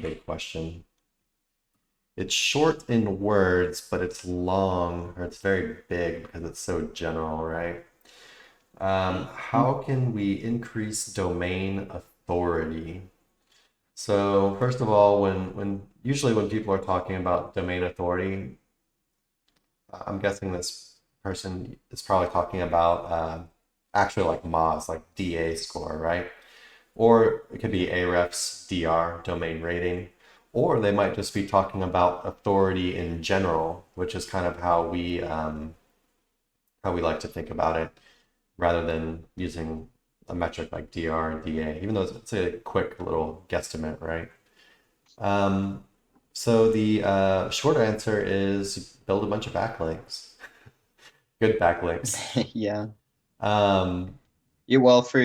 big question. It's short in words, but it's long, or it's very big because it's so general, right? Mhm. How can we increase domain authority? So first of all, when usually when people are talking about domain authority, I'm guessing this person is probably talking about actually like MOZ, like DA score, right? Or it could be Ahrefs, DR, domain rating, or they might just be talking about authority in general, which is kind of how we like to think about it, rather than using a metric like DR and DA, even though it's a quick little guesstimate, right? Um, so the short answer is build a bunch of backlinks, good backlinks. Yeah. Um, Yeah, well, for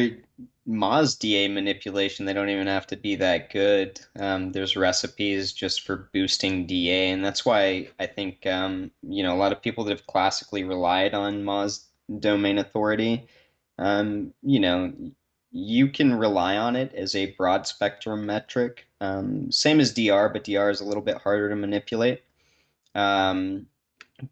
Moz DA manipulation, they don't even have to be that good. There's recipes just for boosting DA, and that's why I think a lot of people that have classically relied on Moz domain authority, um, you know, you can rely on it as a broad spectrum metric. Same as DR, but DR is a little bit harder to manipulate. Um,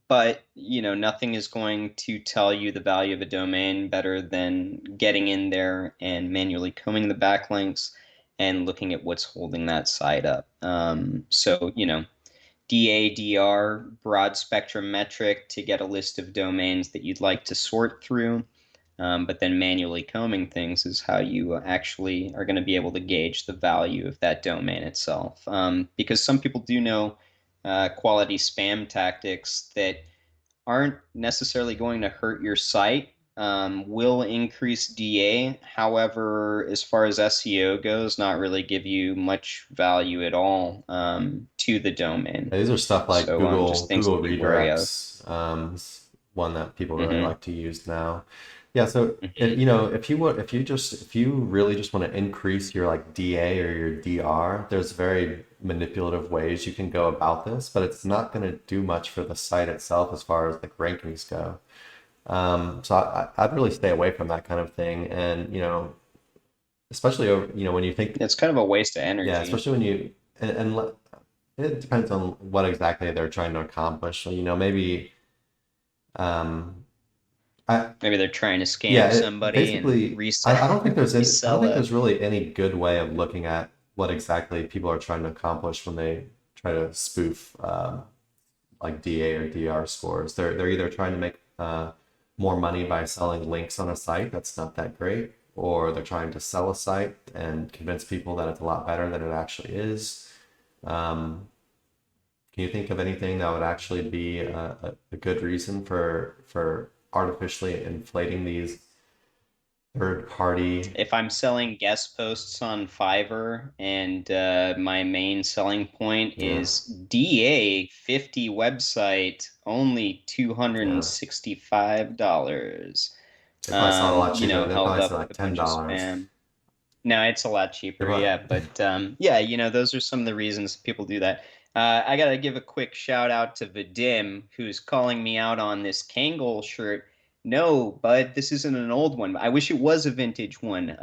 but nothing is going to tell you the value of a domain better than getting in there and manually combing the backlinks and looking at what's holding that site up. So DADR, broad spectrum metric to get a list of domains that you'd like to sort through. But then manually combing things is how you actually are going to be able to gauge the value of that domain itself. Because some people do know quality spam tactics that aren't necessarily going to hurt your site, will increase DA. However, as far as SEO goes, not really give you much value at all to the domain. These are stuff like So just things to Google be wary of. redirects, is one that people really Hmm. like to use now. Yeah, so Hmm. if you really just want to increase your like DA or your DR, there's very manipulative ways you can go about this, but it's not going to do much for the site itself as far as like rankings go. So I'd really stay away from that kind of thing, and especially when you think, It's kind of a waste of yeah, energy. especially when you it depends on what exactly they're trying to accomplish. So, maybe um, I Maybe they're trying to yeah, scam somebody and basically I don't think I don't resell think a. there's really any good way of looking at what exactly people are trying to accomplish when they try to spoof like DA or DR scores. They're either trying to make more money by selling links on a site that's not that great, or they're trying to sell a site and convince people that it's a lot better than it actually is. Um, Can you think of anything that would actually be a good reason for artificially inflating these third party? If I'm selling guest posts on Fiverr and my main selling point Yeah, is DA 50 website, only yeah. $265, They probably sell it a lot cheaper. They held probably up sell with like a bunch of $10. spam. No, it's a lot They cheaper, yeah. probably, But those are some of the reasons people do that. I gotta give a quick shout out to Vadim, who's calling me out on this Kangol shirt. No, bud, this isn't an old one. I wish it was a vintage one.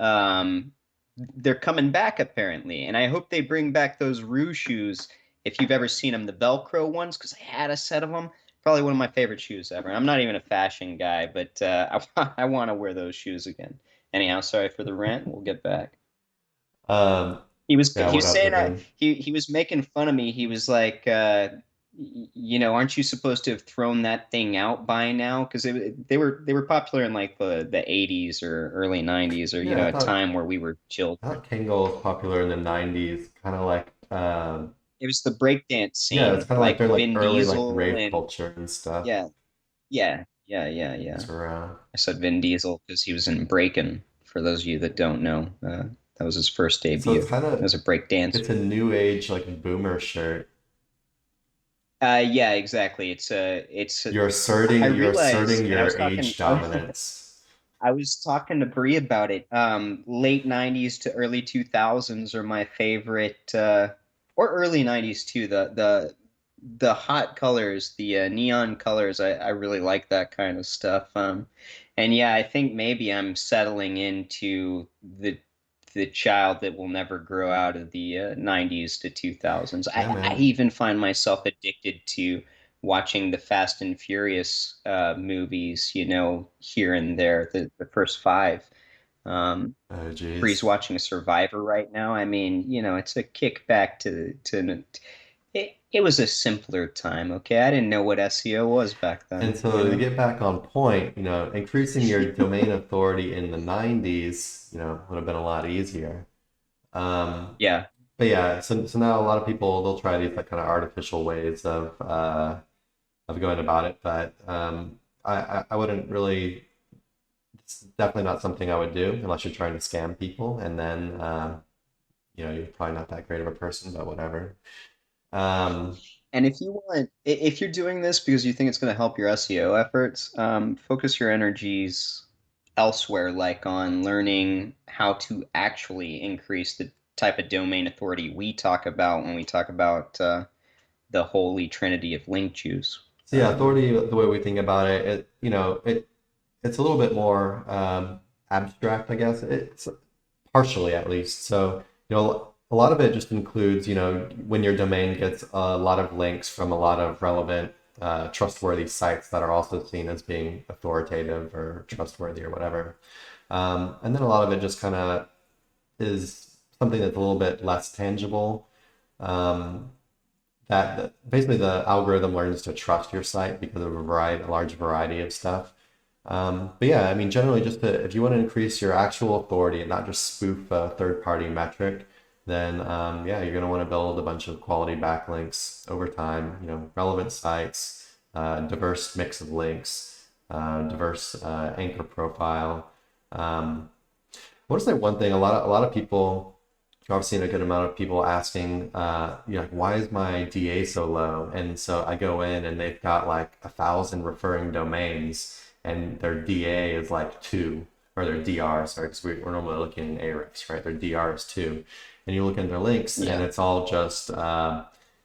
They're coming back apparently, and I hope they bring back those Rue shoes if you've ever seen them, the Velcro ones, because I had a set of them. Probably one of my favorite shoes ever. I'm not even a fashion guy, but I want to wear those shoes again. Anyhow, sorry for the rant. We'll get back. um, yeah. He What was up saying with him? he was making fun of me. He was like, aren't you supposed to have thrown that thing out by now? Because they were popular in like the 80s or early 90s, or Yeah, a time where we were I children. thought Kangol was popular in the '90s, kind of like It was the breakdance yeah, it's scene, kind of like like they're like Vin early like Diesel rave and culture and stuff. yeah, yeah. Those were around. I said Vin Diesel because he was in Breakin'. For those of you that don't know, that was his first So it's debut kind of as a break it's dancer. a new age like boomer shirt. Yeah, exactly. I You're realize, asserting and your age dominance. I was talking to Bree about it. Late '90s to early 2000s are my favorite, or early '90s too. The hot colors, the neon colors. I really like that kind of stuff. And yeah, I think maybe I'm settling into the child that will never grow out of the 90s to 2000s. Yeah, I man. even find myself addicted to watching the Fast and Furious movies, here and there, the first five. Um, Oh, Bree's geez. watching Survivor right now. I mean, it's a kickback to it was a simpler time, okay? I didn't know what SEO was back And then, so to get back on point, increasing your domain authority in the 90s, would have been a lot easier. Um, Yeah. but yeah, so now a lot of people, they'll try these like kind of artificial ways of going about it, but I wouldn't really. It's definitely not something I would do unless you're trying to scam people, and then you're probably not that great of a person, but whatever. Um, And if you're doing this because you think it's going to help your SEO efforts, focus your energies elsewhere, like on learning how to actually increase the type of domain authority we talk about when we talk about the holy trinity of link juice. so yeah, authority, the way we think about it, it's a little bit more abstract, I guess. It's partially at least. So, a lot of it just includes, when your domain gets a lot of links from a lot of relevant, trustworthy sites that are also seen as being authoritative or trustworthy or whatever. And then a lot of it just kind of is something that's a little bit less tangible. Um, that basically the algorithm learns to trust your site because of a large variety of stuff. But yeah, I mean, generally, if you want to increase your actual authority and not just spoof a third-party metric, then yeah, you're going to want to build a bunch of quality backlinks over time. Relevant sites, diverse mix of links, diverse anchor profile. I want to say one thing. A lot of people. I've seen a good amount of people asking, like, why is my DA so low? And so I go in and they've got like 1,000 referring domains and their DA is like 2, or their DR, sorry, because we're normally looking in Ahrefs, right? Their DR is 2. And you look at their links and Yeah. it's all just,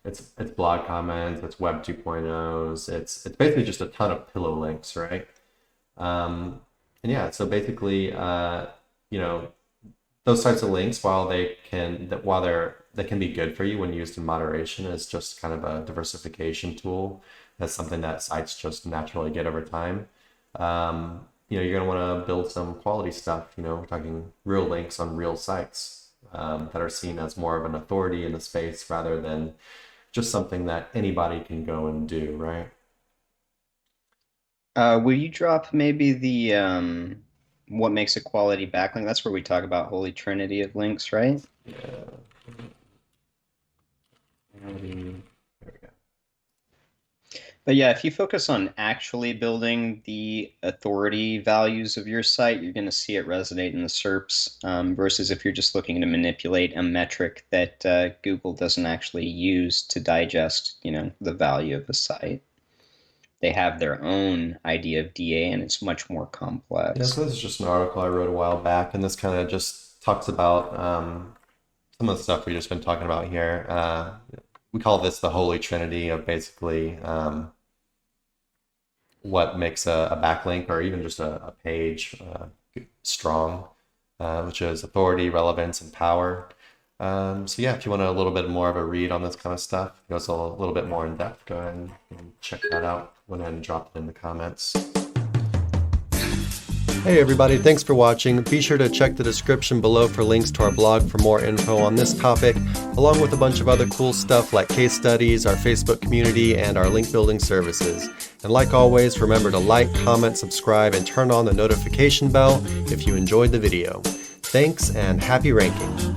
it's blog comments, it's Web 2.0s, it's basically just a ton of pillow links, right? And yeah, so basically, you know, those types of links, they can be good for you when used in moderation, is just kind of a diversification tool. That's something that sites just naturally get over time. You're going to want to build some quality stuff. We're talking real links on real sites that are seen as more of an authority in the space rather than just something that anybody can go and do, right? Will you drop maybe the what makes a quality backlink? That's where we talk about holy trinity of links, right? Yeah. There we go. But yeah, if you focus on actually building the authority values of your site, you're going to see it resonate in the SERPs, versus if you're just looking to manipulate a metric that Google doesn't actually use to digest, the value of the site. They have their own idea of DA, and it's much more Yeah, complex. so this is just an article I wrote a while back, and this kind of just talks about some of the stuff we've just been talking about here. We call this the holy trinity of basically what makes a backlink or even just a page strong, which is authority, relevance, and power. So yeah, if you want a little bit more of a read on this kind of stuff, it goes a little bit more in depth, go ahead and check that out. Went ahead and drop it in the comments. Hey everybody, thanks for watching. Be sure to check the description below for links to our blog for more info on this topic, along with a bunch of other cool stuff like case studies, our Facebook community, and our link building services. And like always, remember to like, comment, subscribe, and turn on the notification bell if you enjoyed the video. Thanks and happy ranking.